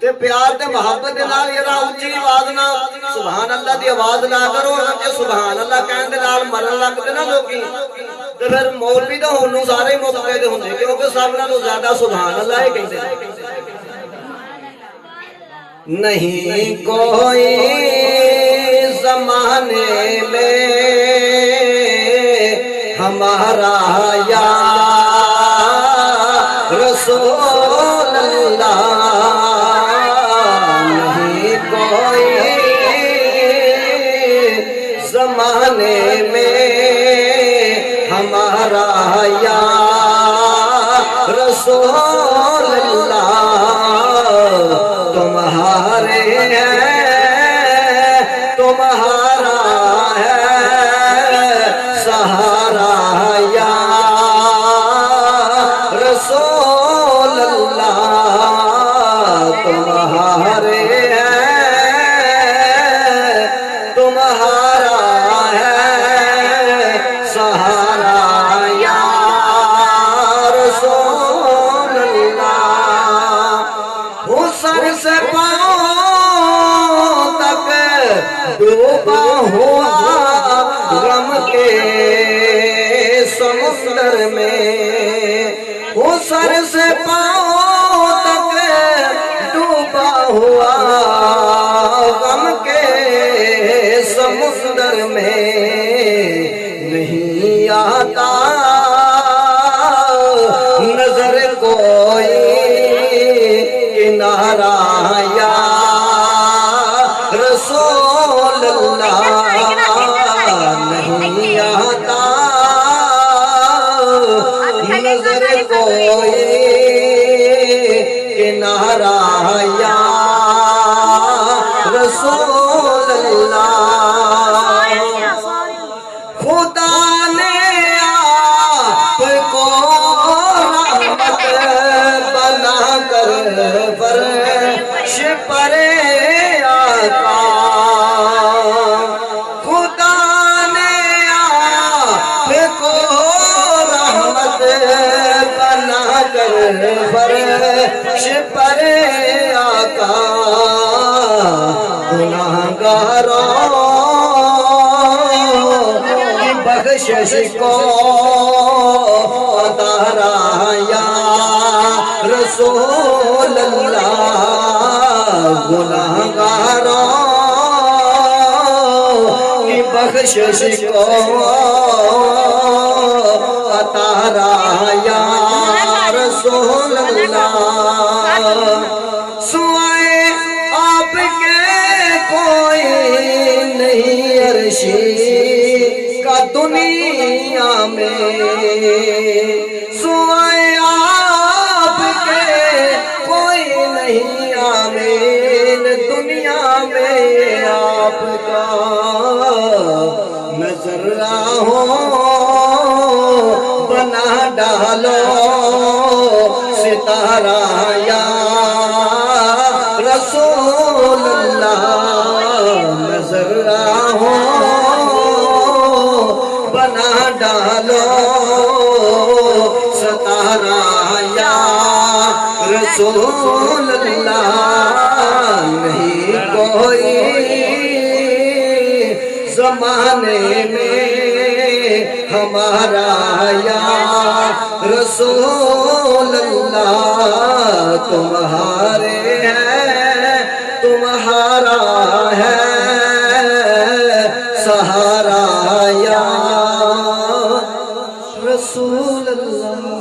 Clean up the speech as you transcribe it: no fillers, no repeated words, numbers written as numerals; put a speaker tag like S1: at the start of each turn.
S1: تے پیار تے محبت دے نال یرا اونچی آواز نال سبحان اللہ دی آواز نہ کرو کہ سبحان اللہ کہن دے نال مرن لگ تے نا لوکی تے پھر مولوی دا ہونوں سارے ہی مقتدی ہوندے کیونکہ سب نالوں زیادہ سبحان اللہ ہی کہندے نہیں کوئی زمانے میں ہمارا یا رسول اللہ نہیں کوئی زمانے میں ہمارا یا رسول اللہ تمہارے ہیں تمہارا ہے سہارا یا رسول اللہ تمہارے ہیں تمہارا ہے سہارا یا رسول اللہ ہو سر سے پاؤں تک ڈوبا ہوا غم کے سمندر میں ہو سر سے پاؤں تک ڈوبا ہوا غم کے سمندر میں نہیں آتا نظر کوئی کنارہ یا رسول اللہ نہیں آتا نظر کوئی کنارہ یا رسول اللہ خدا نے آپ کو رحمت بنا کر فرش پر آقا خدا نے آپ کو رحمت بنا کر فرش پر آقا گناہگاروں کی بخشش کو اتارا یا رسول اللہ گناہگاروں کی بخشش کو اتارا یا رسول اللہ سوائے آپ کے کوئی نہیں عرشی کا دنیا میں سوائے آپ کے کوئی نہیں آمین دنیا میں آپ کا نظرہ ہو بنا ڈالو ستارہ یا رسول اللہ نظرہ ہو بنا ڈالو ستارہ یا رسول اللہ نہیں کوئی زمانے میں ہمارا یا رسول اللہ تمہارے ہیں تمہارا ہے سہارا یا رسول اللہ